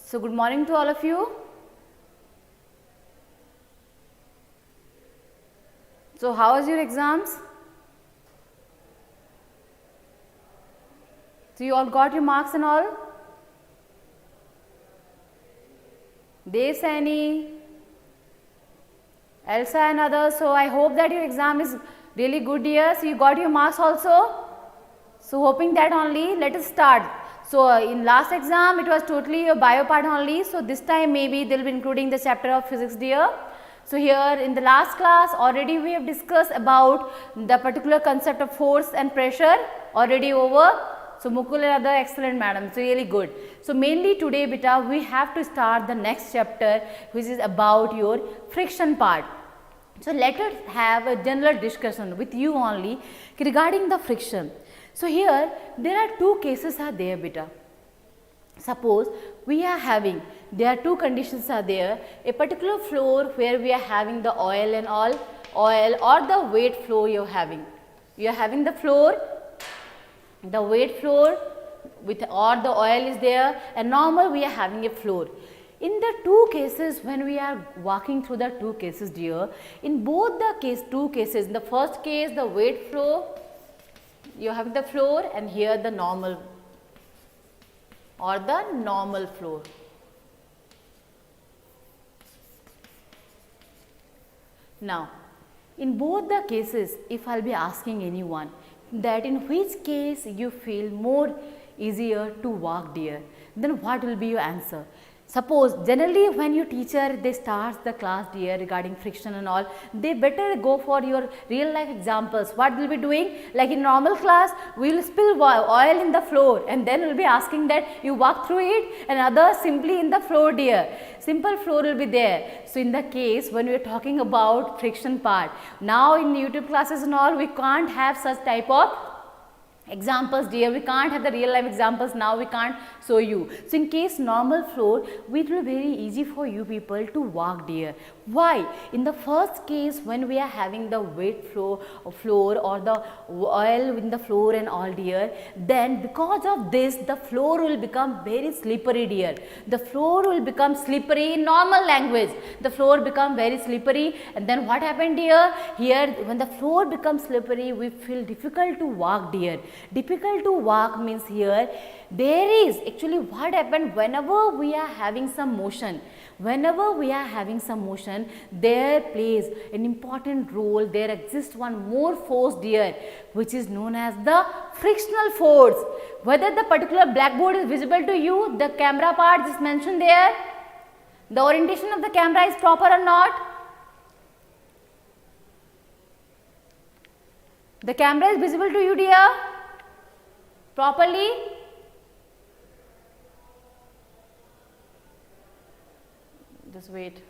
So, good morning to all of you. So, how was your exams? So, you all got your marks and all? Dev Saini, Elsa and others. So, I hope that your exam is really good dear. So, you got your marks also. So, hoping that only, let us start. So, in last exam it was totally a bio part only. So, this time maybe they will be including the chapter of physics dear. So, here in the last class already we have discussed about the particular concept of force and pressure already over. So, Mukul and other excellent madam, so really good. So, mainly today beta we have to start the next chapter which is about your friction part. So, let us have a general discussion with you only regarding the friction. So, here there are two cases are there beta. Suppose we are having, there are two conditions are there, a particular floor where we are having the oil and all, oil or the weight flow you are having. You are having the floor, the weight floor with or the oil is there, and normal we are having a floor. In the two cases, when we are walking through the two cases dear, in both the two cases, in the first case the weight flow, you have the floor and here the normal or the normal floor. Now, in both the cases, if I will be asking anyone that in which case you feel more easier to walk dear, then what will be your answer? Suppose generally when your teacher they starts the class dear regarding friction and all, they better go for your real life examples. What will be doing? Like in normal class, we will spill oil in the floor and then we will be asking that you walk through it, and others simply in the floor dear. Simple floor will be there. So, in the case when we are talking about friction part, now in YouTube classes and all, we can't have such type of examples dear, we can't have the real life examples now, we can't show you. So, in case normal floor, it will be very easy for you people to walk dear. Why? In the first case when we are having the weight flow floor or the oil in the floor and all dear, then because of this the floor will become very slippery dear. The floor will become slippery in normal language, the floor become very slippery, and then what happened dear? Here when the floor becomes slippery, we feel difficult to walk dear. Difficult to walk means here there is actually what happened whenever we are having some motion. Whenever we are having some motion, there plays an important role, there exists one more force dear which is known as the frictional force. Whether the particular blackboard is visible to you, the camera part is mentioned there, the orientation of the camera is proper or not? The camera is visible to you dear properly? Just wait.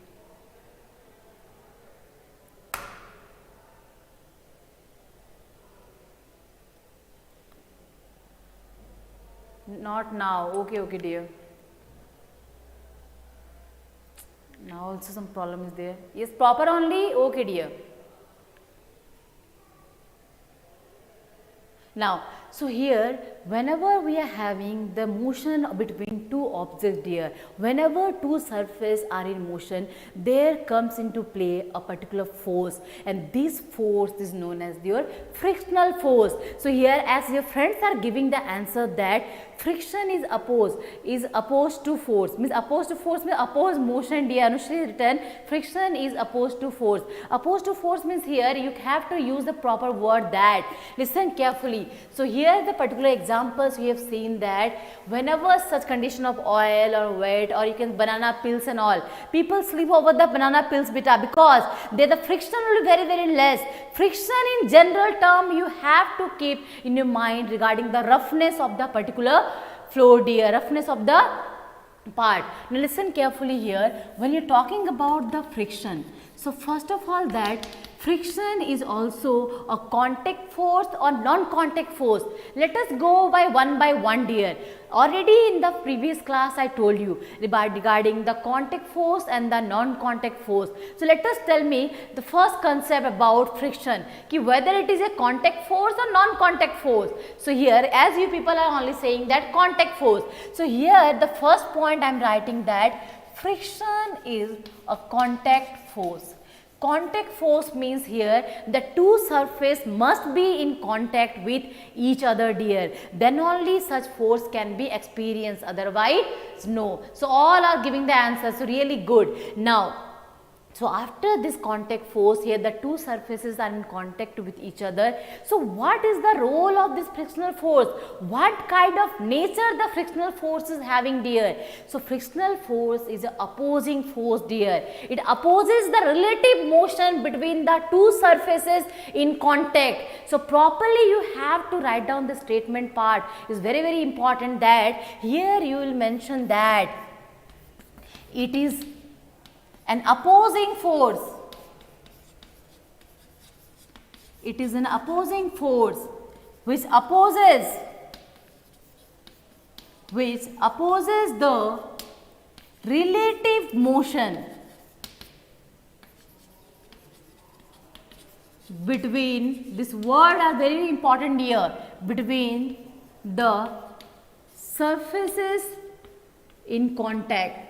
Not now. Okay, okay dear. Now also some problem is there. Yes, proper only? Okay dear. Now, so here whenever we are having the motion between two objects dear, whenever two surfaces are in motion, there comes into play a particular force, and this force is known as your frictional force. So, here as your friends are giving the answer that friction is opposed to force, means opposed to force means opposed motion dear. Anushri written friction is opposed to force. Opposed to force means here you have to use the proper word that. Listen carefully. So, here the particular examples we have seen that whenever such condition of oil or weight or you can banana peels and all, people sleep over the banana peels beta because there the friction will be very very less. Friction in general term you have to keep in your mind regarding the roughness of the particular floor dear, roughness of the part. Now, listen carefully here when you are talking about the friction. So, first of all that friction is also a contact force or non-contact force. Let us go by one, dear. Already in the previous class I told you regarding the contact force and the non-contact force. So let us tell me the first concept about friction, whether it is a contact force or non-contact force. So here, as you people are only saying that contact force. So here the first point I am writing that friction is a contact force. Contact force means here the two surfaces must be in contact with each other, dear. Then only such force can be experienced, otherwise no. So all are giving the answer, so really good. Now, so after this contact force, here the two surfaces are in contact with each other. So what is the role of this frictional force? What kind of nature the frictional force is having, dear? So frictional force is an opposing force, dear. It opposes the relative motion between the two surfaces in contact. So properly you have to write down the statement part. It's very important that here you will mention that it is an opposing force. It is an opposing force which opposes the relative motion between, this word are very important here, between the surfaces in contact.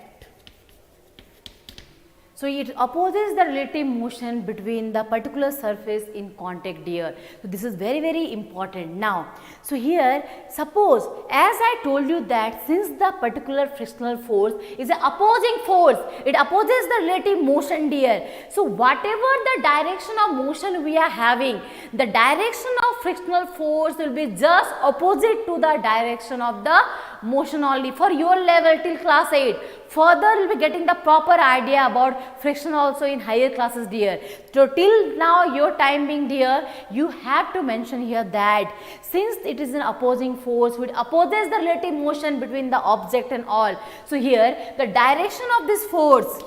So it opposes the relative motion between the particular surface in contact, dear. So this is very important. Now, so here suppose as I told you that since the particular frictional force is an opposing force, it opposes the relative motion, dear. So whatever the direction of motion we are having, the direction of frictional force will be just opposite to the direction of the motion only for your level till class 8. Further you will be getting the proper idea about friction also in higher classes, dear. So till now your time being, dear, you have to mention here that since it is an opposing force which opposes the relative motion between the object and all. So here the direction of this force,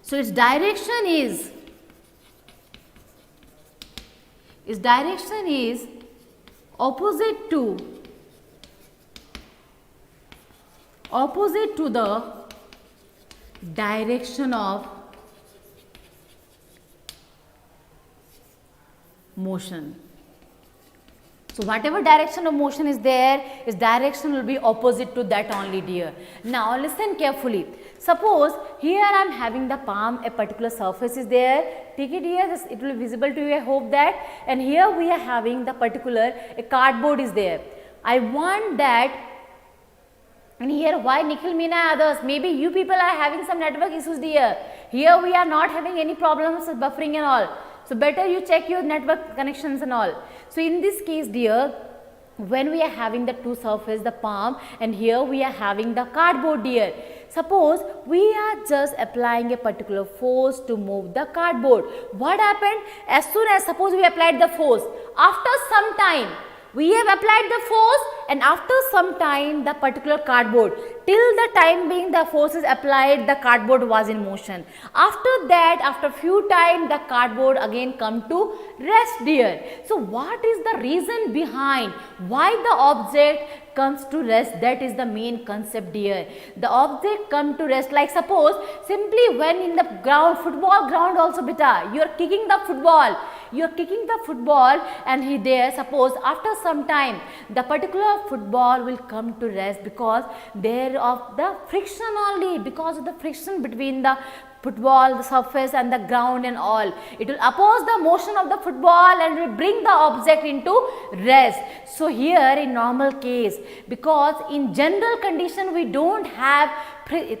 so its direction is opposite to the direction of motion. So whatever direction of motion is there, its direction will be opposite to that only, dear. Now listen carefully. Suppose here I am having the palm, a particular surface is there. Take it here, it will be visible to you, I hope that. And here we are having the particular, a cardboard is there. I want that. And here why Nikhil, Meena, others, maybe you people are having some network issues, dear. Here we are not having any problems with buffering and all. So better you check your network connections and all. So in this case, dear, when we are having the two surface, the palm, and here we are having the cardboard, dear. Suppose we are just applying a particular force to move the cardboard. What happened? As soon as suppose we applied the force, after some time, we have applied the force, and after some time the particular cardboard, till the time being the force is applied, the cardboard was in motion. After that, after few time, the cardboard again come to rest, dear. So what is the reason behind why the object comes to rest? That is the main concept, dear. The object come to rest, like suppose simply when in the ground, football ground also, beta, you are kicking the football. You are kicking the football and there, suppose after some time the particular football will come to rest because there of the friction only, because of the friction between the football, the surface and the ground and all. It will oppose the motion of the football and will bring the object into rest. So here in normal case, because in general condition we don't have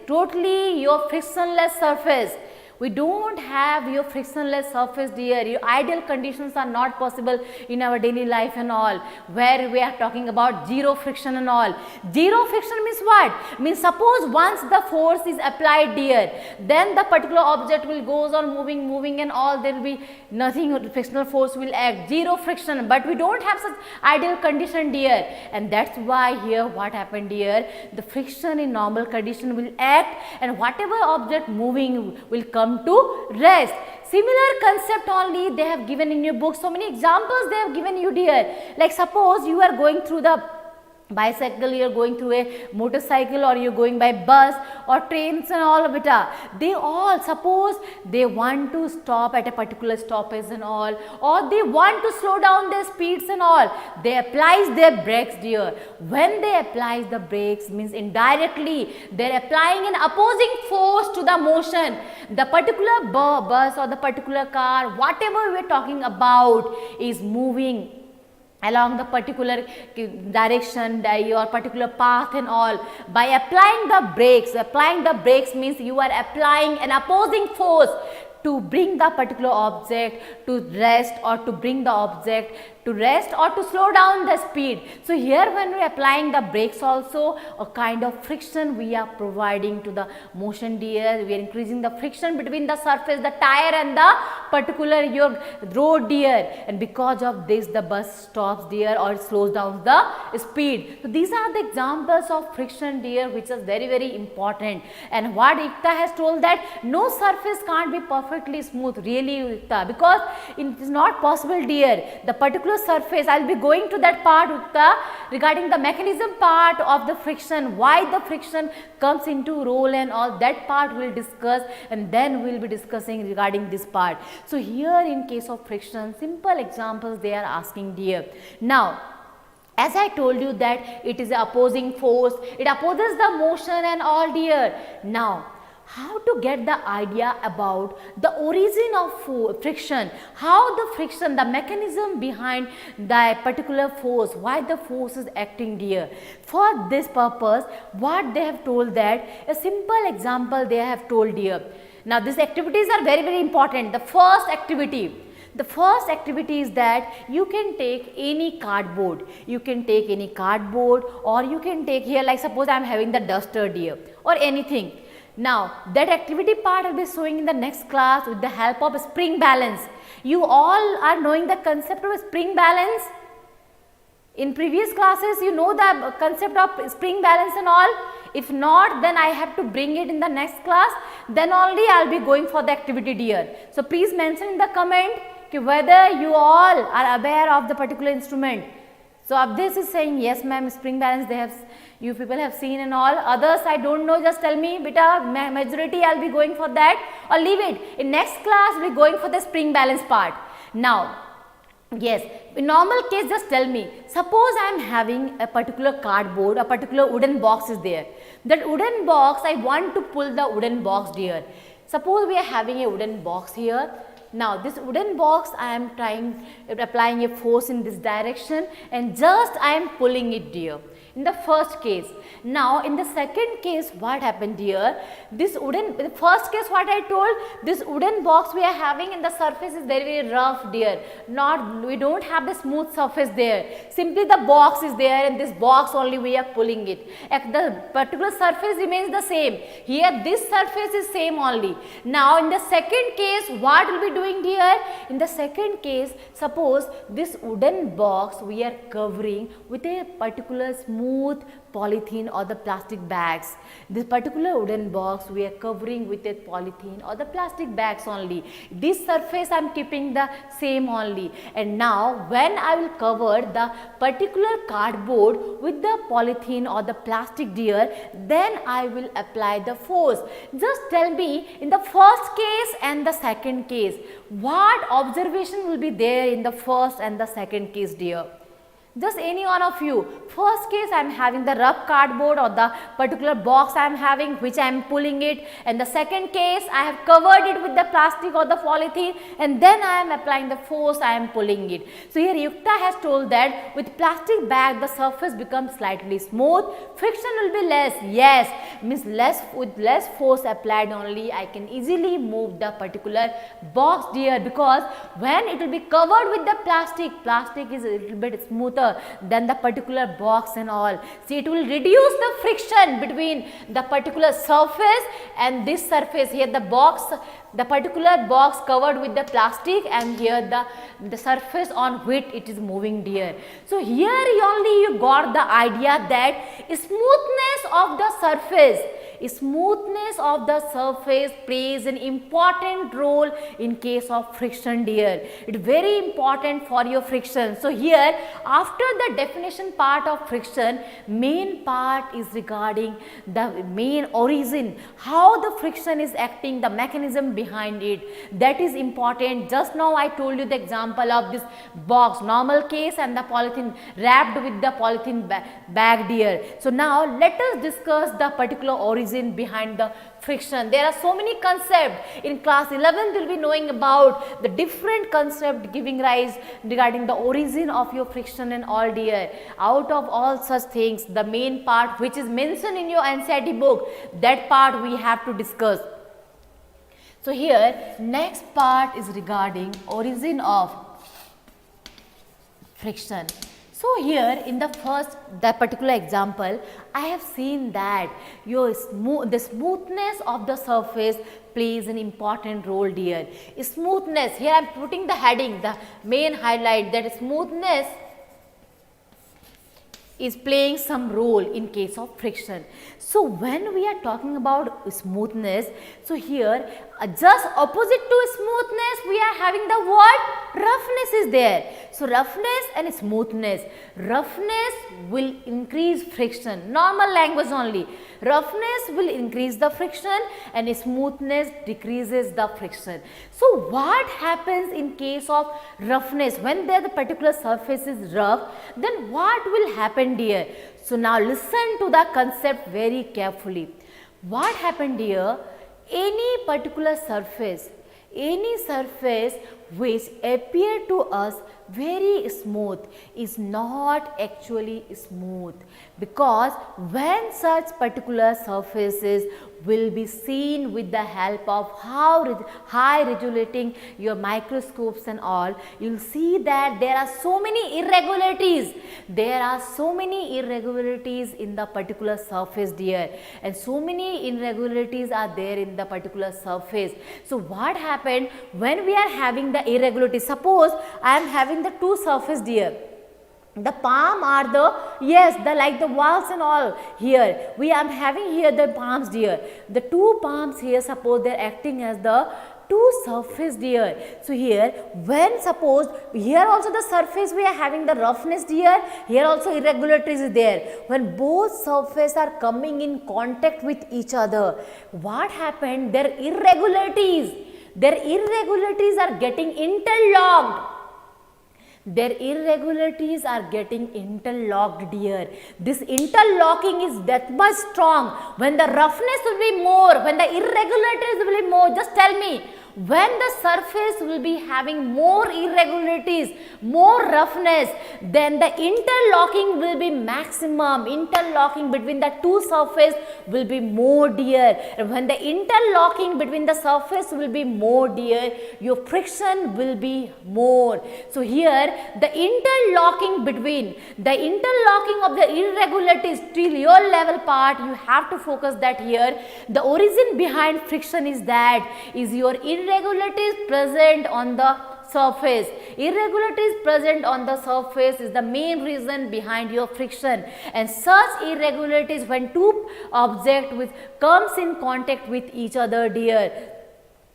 totally your frictionless surface. We don't have your frictionless surface, dear. Your ideal conditions are not possible in our daily life and all, where we are talking about zero friction and all. Zero friction means what? Means suppose once the force is applied, dear, then the particular object will goes on moving and all, there will be nothing, frictional force will act, zero friction. But we don't have such ideal condition, dear, and that's why here what happened, dear, the friction in normal condition will act and whatever object moving will come to rest. Similar concept only they have given in your book. So many examples they have given you dear. Like suppose you are going through the bicycle, you are going through a motorcycle, or you are going by bus or trains and all beta. They all, suppose they want to stop at a particular stoppage and all, or they want to slow down their speeds and all, they applies their brakes dear. When they applies the brakes means indirectly they are applying an opposing force to the motion. The particular bus or the particular car, whatever we are talking about, is moving along the particular direction or particular path and all. By applying the brakes means you are applying an opposing force to bring the particular object to rest, or to bring the object to rest, or to slow down the speed. So here when we are applying the brakes also, a kind of friction we are providing to the motion dear. We are increasing the friction between the surface, the tire and the particular your road dear, and because of this the bus stops dear, or it slows down the speed. So these are the examples of friction dear, which is very important. And what Yukta has told, that no surface can't be perfectly smooth, really Yukta, because it is not possible dear. The particular surface, I will be going to that part Yukta, regarding the mechanism part of the friction, why the friction comes into role and all, that part we will discuss, and then we will be discussing regarding this part. So here in case of friction, simple examples they are asking dear. Now as I told you that it is a opposing force, it opposes the motion and all dear. Now how to get the idea about the origin of friction, how the friction, the mechanism behind the particular force, why the force is acting dear. For this purpose, what they have told, that a simple example they have told dear. Now these activities are very important. The first activity is that you can take any cardboard, or you can take here, like suppose I am having the duster dear, or anything. Now that activity part I will be showing in the next class with the help of spring balance. You all are knowing the concept of spring balance. In previous classes you know the concept of spring balance and all. If not, then I have to bring it in the next class, then only I will be going for the activity dear. So please mention in the comment whether you all are aware of the particular instrument. So Abdesh is saying yes ma'am, spring balance they have, you people have seen and all. Others I don't know, just tell me beta, majority I will be going for that, or leave it. In next class we are going for the spring balance part. Now yes, in normal case just tell me, suppose I am having a particular cardboard, a particular wooden box is there. That wooden box, I want to pull the wooden box dear. Suppose we are having a wooden box here. Now this wooden box I am applying a force in this direction, and just I am pulling it dear, in the first case. Now in the second case what happened dear, this wooden, the first case what I told, this wooden box we are having and the surface is very rough dear, we don't have the smooth surface there, simply the box is there, and this box only we are pulling it. The particular surface remains the same, here this surface is same only. Now in the second case what will be doing dear, in the second case suppose this wooden box we are covering with a particular smooth polythene or the plastic bags. This particular wooden box we are covering with a polythene or the plastic bags only. This surface I am keeping the same only, and now when I will cover the particular cardboard with the polythene or the plastic dear, then I will apply the force. Just tell me, in the first case and the second case, what observation will be there in the first and the second case dear? Just any one of you. First case I am having the rough cardboard or the particular box I am having, which I am pulling it, and the second case I have covered it with the plastic or the polythene, and then I am applying the force, I am pulling it. So here Yukta has told that with plastic bag the surface becomes slightly smooth, friction will be less. Yes, means with less force applied only I can easily move the particular box dear, because when it will be covered with the plastic is a little bit smoother than the particular box and all. See, it will reduce the friction between the particular surface and this surface. Here the box, the particular box covered with the plastic, and here the surface on which it is moving dear. So here only you got the idea that smoothness of the surface Smoothness of the surface plays an important role in case of friction, dear. It's very important for your friction. So here, after the definition part of friction, main part is regarding the main origin, how the friction is acting, the mechanism behind it. That is important. Just now I told you the example of this box, normal case, and the polythene wrapped with the polythene bag, dear. So now let us discuss the particular origin behind the friction. There are so many concepts. In class 11 you will be knowing about the different concept giving rise regarding the origin of your friction and all, dear. Out of all such things, the main part which is mentioned in your NCERT book, that part we have to discuss. So here next part is regarding origin of friction. So here in the particular example, I have seen that the smoothness of the surface plays an important role, dear. Smoothness, here I am putting the heading, the main highlight, that smoothness is playing some role in case of friction. So when we are talking about smoothness, so here just opposite to smoothness we are having the what? Roughness is there. So roughness and smoothness. Roughness will increase friction, normal language only. Roughness will increase the friction and smoothness decreases the friction. So what happens in case of roughness? When the particular surface is rough, then what will happen, dear? So now listen to the concept very carefully. What happened, dear? Any particular surface, any surface which appear to us very smooth is not actually smooth, because when such particular surfaces will be seen with the help of high resolution your microscopes and all, you will see that there are so many irregularities. There are so many irregularities in the particular surface, dear, and so many irregularities are there in the particular surface. So what happened when we are having the irregularities? Suppose I am having the two surface, dear. The palm are like the walls and all. Here we am having here the palms, dear. The two palms here, suppose they are acting as the two surface, dear. So here when suppose here also the surface we are having the roughness, dear, here also irregularities is there. When both surface are coming in contact with each other, what happened? Their irregularities are getting interlocked. Their irregularities are getting interlocked, dear. This interlocking is that much strong. When the roughness will be more, when the irregularities will be more, just tell me, when the surface will be having more irregularities, more roughness, then the interlocking will be maximum. Interlocking between the two surface will be more, dear. And when the interlocking between the surface will be more, dear, your friction will be more. So here the interlocking of the irregularities till your level part, you have to focus that here. The origin behind friction is your irregularities present on the surface. Irregularities present on the surface is the main reason behind your friction, and such irregularities when two objects comes in contact with each other, dear,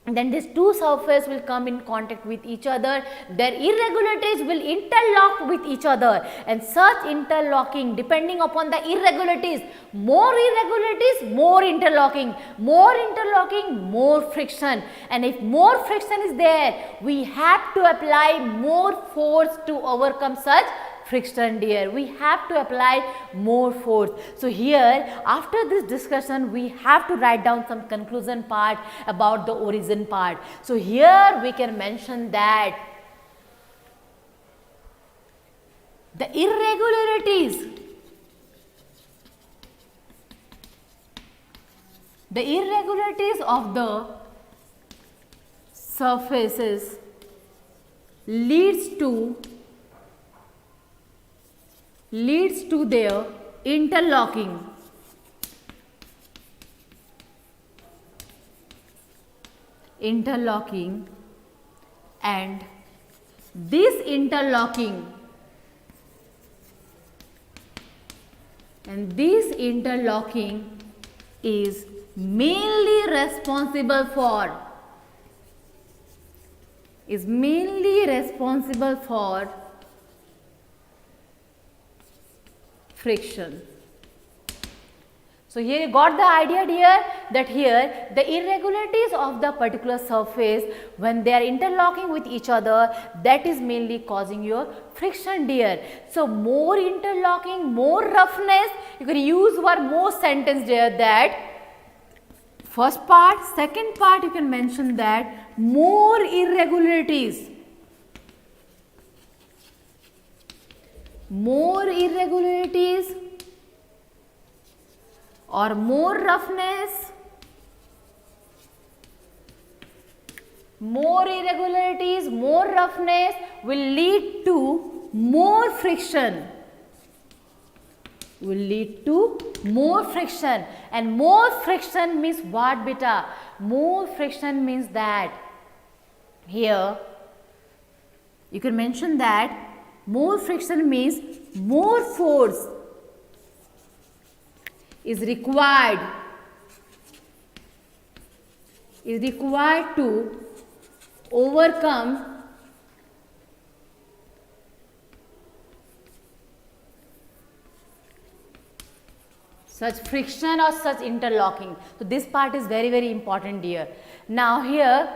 then these two surfaces will come in contact with each other, their irregularities will interlock with each other, and such interlocking, depending upon the irregularities, more interlocking, more friction, and if more friction is there, we have to apply more force to overcome such friction, dear. We have to apply more force. So here after this discussion we have to write down some conclusion part about the origin part. So here we can mention that the irregularities of the surfaces leads to their interlocking. And this interlocking is mainly responsible for friction. So here you got the idea dear, that here the irregularities of the particular surface when they are interlocking with each other, that is mainly causing your friction dear. So more interlocking, more roughness, you can use one more sentence dear, that first part, second part you can mention that more irregularities. Or more roughness, more irregularities, more roughness will lead to more friction. And more friction means what beta? More friction means that here you can mention that more friction means more force is required to overcome such friction or such interlocking. So this part is very, very important dear. Now here,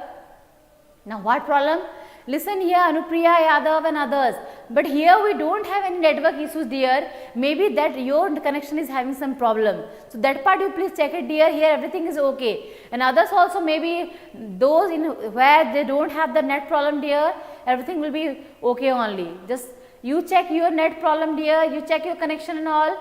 now what problem? Listen here Anupriya, Yadav and others, but here we don't have any network issues dear, maybe that your connection is having some problem. So that part you please check it dear, here everything is okay. And others also, maybe those in where they don't have the net problem dear, everything will be okay only. Just you check your net problem dear, you check your connection and all,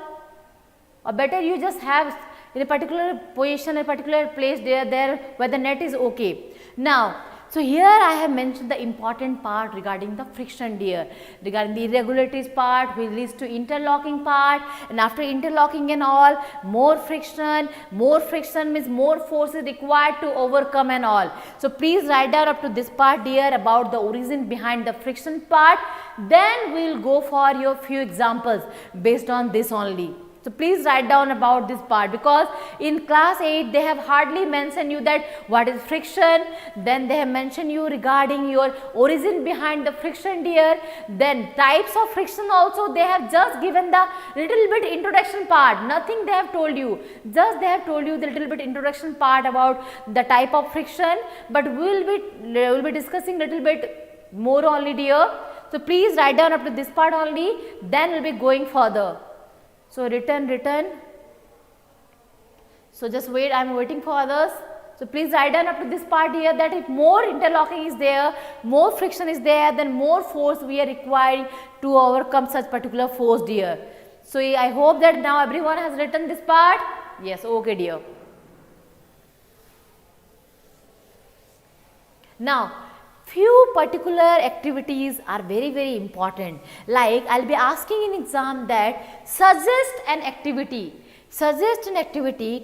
or better you just have in a particular position, a particular place there where the net is okay. Now, so here I have mentioned the important part regarding the friction dear, regarding the irregularities part which leads to interlocking part, and after interlocking and all, more friction means more force is required to overcome and all. So please write down up to this part dear about the origin behind the friction part, then we will go for your few examples based on this only. So please write down about this part, because in class 8 they have hardly mentioned you that what is friction, then they have mentioned you regarding your origin behind the friction dear, then types of friction also they have just given the little bit introduction part, nothing they have told you, just they have told you the little bit introduction part about the type of friction, but we will be discussing little bit more only dear. So please write down up to this part only, then we will be going further. So written. So just wait, I am waiting for others. So please write down up to this part here that if more interlocking is there, more friction is there, then more force we are requiring to overcome such particular force dear. So I hope that now everyone has written this part. Yes, okay dear. Now, few particular activities are very, very important. Like I will be asking in exam that suggest an activity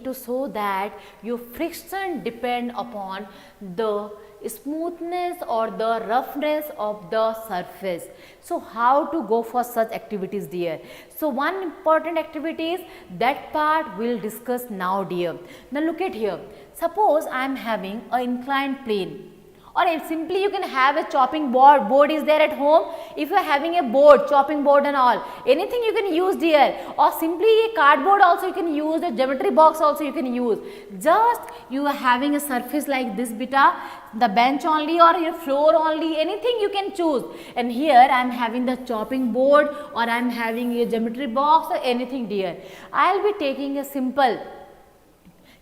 to show that your friction depend upon the smoothness or the roughness of the surface. So how to go for such activities dear? So one important activity is that part we will discuss now dear. Now look at here, suppose I am having an inclined plane, or if simply you can have a chopping board is there at home. If you are having a board, chopping board and all, anything you can use dear, or simply a cardboard also you can use, a geometry box also you can use. Just you are having a surface like this beta, the bench only or your floor only, anything you can choose. And here I am having the chopping board or I am having a geometry box or anything dear. I will be taking a simple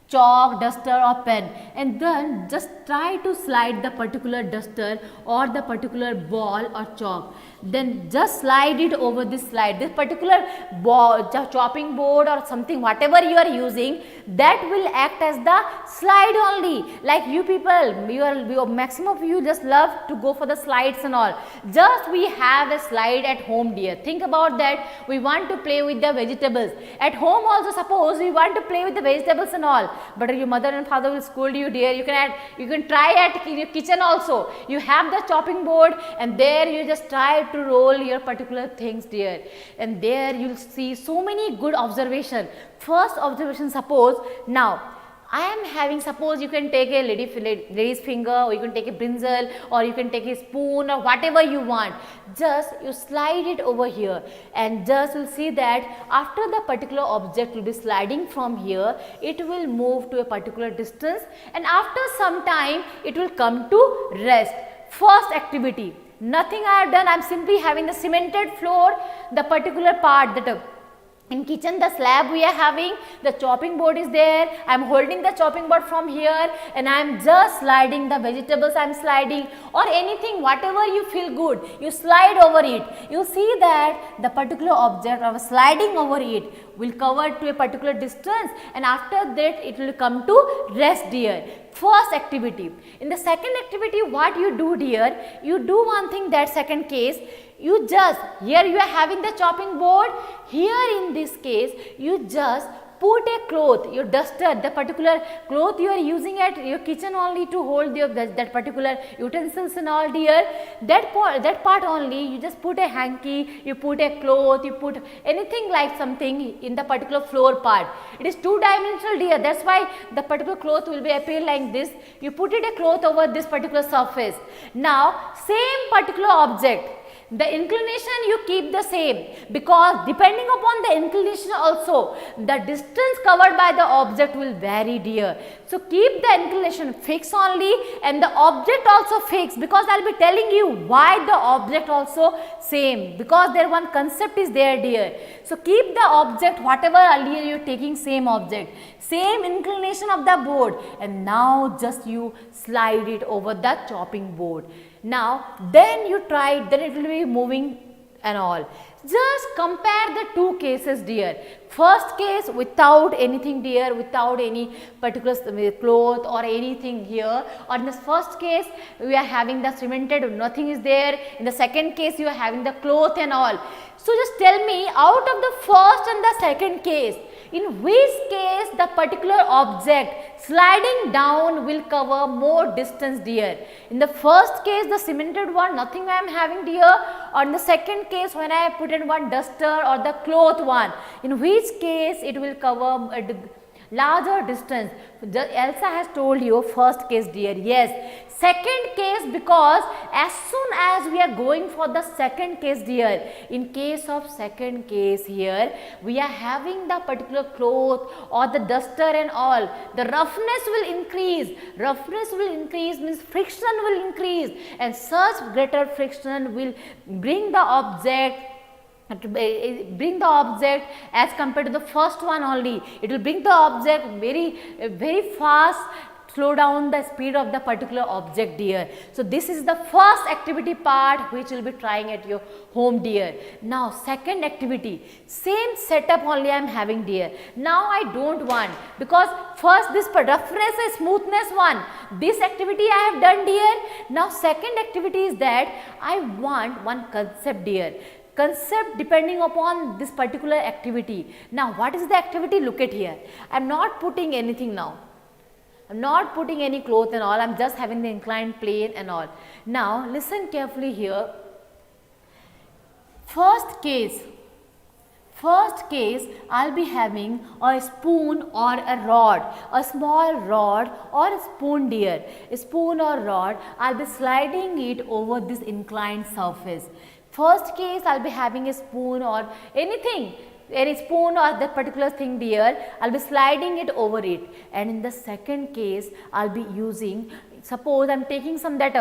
chalk, duster or pen, and then just try to slide the particular duster or the particular ball or chalk. Then just slide it over this slide. This particular ball, chopping board or something, whatever you are using, that will act as the slide only. Like you people, your maximum of you just love to go for the slides and all. Just we have a slide at home dear. Think about that. We want to play with the vegetables. At home also, suppose we want to play with the vegetables and all, but your mother and father will scold you dear. You can try at your kitchen also. You have the chopping board and there you just try to to roll your particular things dear, and there you will see so many good observation. First observation, suppose now I am having, suppose you can take a lady's finger, or you can take a brinjal, or you can take a spoon, or whatever you want. Just you slide it over here, and just you will see that after the particular object will be sliding from here, it will move to a particular distance, and after some time it will come to rest. First activity, nothing I have done, I am simply having the cemented floor, the particular part that in kitchen the slab we are having, the chopping board is there, I am holding the chopping board from here, and I am just sliding the vegetables, I am sliding, or anything whatever you feel good, you slide over it. You see that the particular object of sliding over it will cover to a particular distance, and after that it will come to rest dear. First activity. In the second activity, what you do dear, you do one thing, that second case, you just, here you are having the chopping board, here in this case you just put a cloth, your duster, the particular cloth you are using at your kitchen only to hold your that particular utensils and all dear, that part only you just put a hanky, you put a cloth, you put anything like something in the particular floor part. It is two-dimensional dear, that's why the particular cloth will be appear like this. You put it a cloth over this particular surface. Now same particular object, the inclination you keep the same, because depending upon the inclination also the distance covered by the object will vary dear. So keep the inclination fixed only, and the object also fixed, because I will be telling you why the object also same, because there one concept is there dear. So keep the object whatever earlier you are taking, same object, same inclination of the board, and now just you slide it over the chopping board. Now then you try it, then it will be moving and all. Just compare the two cases dear. First case without anything dear, without any particular cloth or anything here, or in the first case we are having the cemented, nothing is there. In the second case you are having the cloth and all. So just tell me, out of the first and the second case, in which case the particular object sliding down will cover more distance dear? In the first case the cemented one, nothing I am having dear, or in the second case when I put in one duster or the cloth one, in which case it will cover a larger distance? Elsa has told you first case dear, yes. Second case, because as soon as we are going for the second case dear, in case of second case here we are having the particular cloth or the duster and all, the roughness will increase. Roughness will increase means friction will increase, and such greater friction will bring the object as compared to the first one only. It will bring the object very fast, slow down the speed of the particular object dear. So this is the first activity part which you will be trying at your home dear. Now second activity, same setup only I am having dear. Now I don't want, because first this roughness and smoothness one, this activity I have done dear. Now second activity is that I want one concept dear. Concept depending upon this particular activity. Now what is the activity? Look at here. I am not putting anything now. I am not putting any cloth and all. I am just having the inclined plane and all. Now listen carefully here. First case I will be having a spoon or a rod, a small rod or a spoon dear. A spoon or rod, I will be sliding it over this inclined surface. First case I will be having a spoon or anything, any spoon or that particular thing dear, I will be sliding it over it. And in the second case I will be using, suppose I am taking some that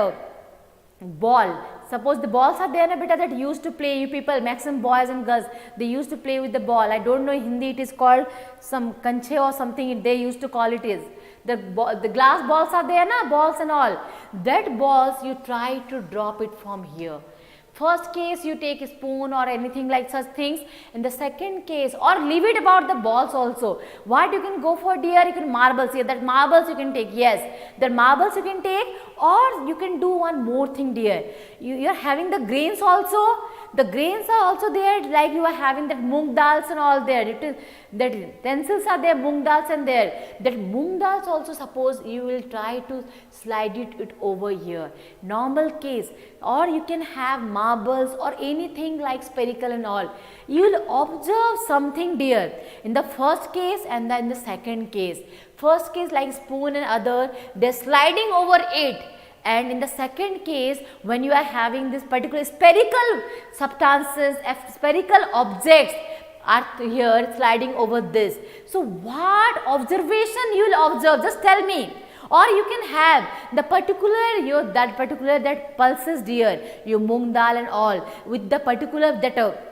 ball. Suppose the balls are there beta that used to play, you people, maximum boys and girls, they used to play with the ball. I don't know in Hindi it is called some kanche or something they used to call it is. The glass balls are there na, balls and all. That balls you try to drop it from here. First case you take a spoon or anything like such things. In the second case, or leave it about the balls also. What you can go for dear, you can marbles here, that marbles you can take, yes, that marbles you can take, or you can do one more thing dear. You are having the grains also. The grains are also there, like you are having that moong dals and all there. It is that utensils are there, moong dals and there. That moong dals also, suppose you will try to slide it over here. Normal case, or you can have marbles or anything like spherical and all. You will observe something dear in the first case and then in the second case. First case like spoon and other, they are sliding over it. And in the second case, when you are having this particular spherical substances, spherical objects are here sliding over this. So, what observation you will observe? Just tell me. Or you can have the particular that pulses dear, your moong dal and all with the particular that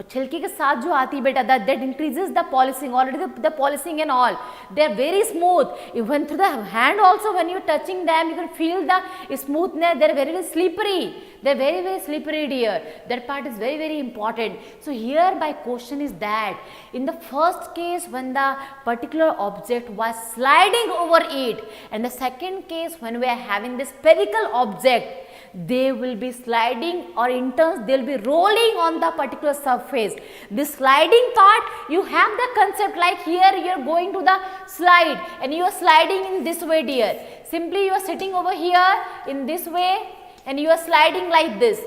छिलके के साथ जो आती है बेटा, that increases the polishing. Already the polishing and all, they are very smooth. Even through the hand also, when you are touching them, you can feel the smoothness. They are very, very slippery. They are very, very slippery dear. That part is very, very important. So here my question is that in the first case, when the particular object was sliding over it, and the second case when we are having the spherical object, they will be sliding, or in turns they will be rolling on the particular surface. This sliding part, you have the concept like here you are going to the slide and you are sliding in this way dear. Simply you are sitting over here in this way and you are sliding like this.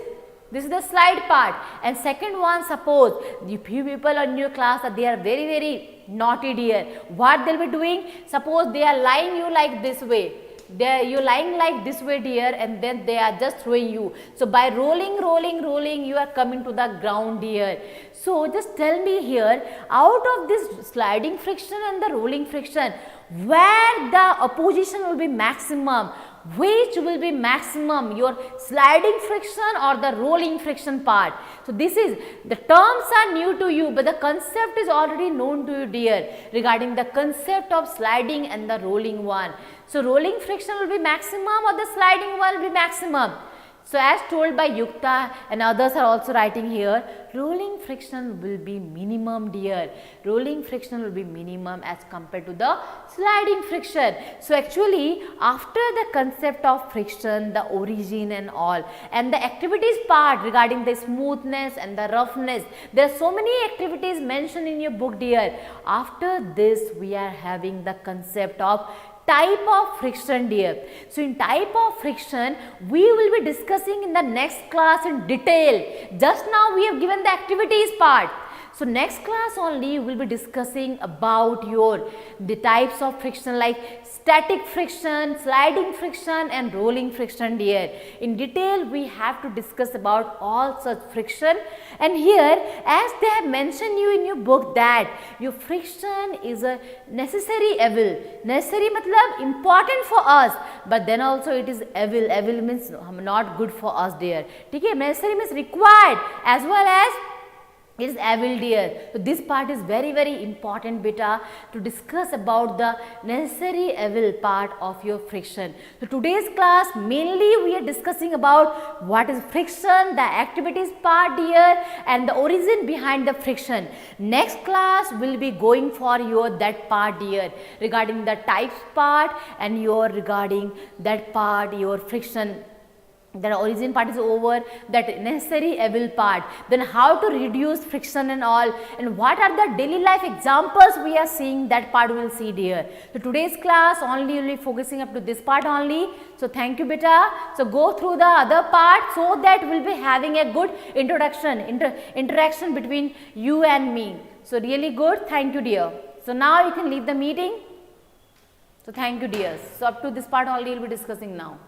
This is the slide part. And second one, suppose the few people in your class that they are very, very naughty dear. What they will be doing? Suppose they are lying you like this way. You are lying like this way dear, and then they are just throwing you. So by rolling, you are coming to the ground dear. So just tell me here, out of this sliding friction and the rolling friction, where the opposition will be maximum? Which will be maximum, your sliding friction or the rolling friction part? So this is, the terms are new to you, but the concept is already known to you dear, regarding the concept of sliding and the rolling one. So rolling friction will be maximum or the sliding one will be maximum? So as told by Yukta and others are also writing here, rolling friction will be minimum dear. Rolling friction will be minimum as compared to the sliding friction. So actually after the concept of friction, the origin and all, and the activities part regarding the smoothness and the roughness, there are so many activities mentioned in your book dear. After this we are having the concept of type of friction dear. So in type of friction we will be discussing in the next class in detail. Just now we have given the activities part. So next class only we will be discussing about the types of friction like static friction, sliding friction and rolling friction dear. In detail we have to discuss about all such friction. And here as they have mentioned you in your book that your friction is a necessary evil. Necessary matlab important for us, but then also it is evil. Evil means not good for us dear. Okay? Necessary means required as well as it is evil dear. So this part is very, very important beta to discuss about the necessary evil part of your friction. So today's class mainly we are discussing about what is friction, the activities part dear, and the origin behind the friction. Next class will be going for your that part dear, regarding the types part and your regarding that part, your friction. The origin part is over, that necessary evil part, then how to reduce friction and all, and what are the daily life examples we are seeing, that part we will see dear. So today's class only will be focusing up to this part only. So thank you beta. So go through the other part so that we will be having a good introduction, interaction between you and me. So really good, thank you dear. So now you can leave the meeting. So thank you dears. So up to this part only we will be discussing now.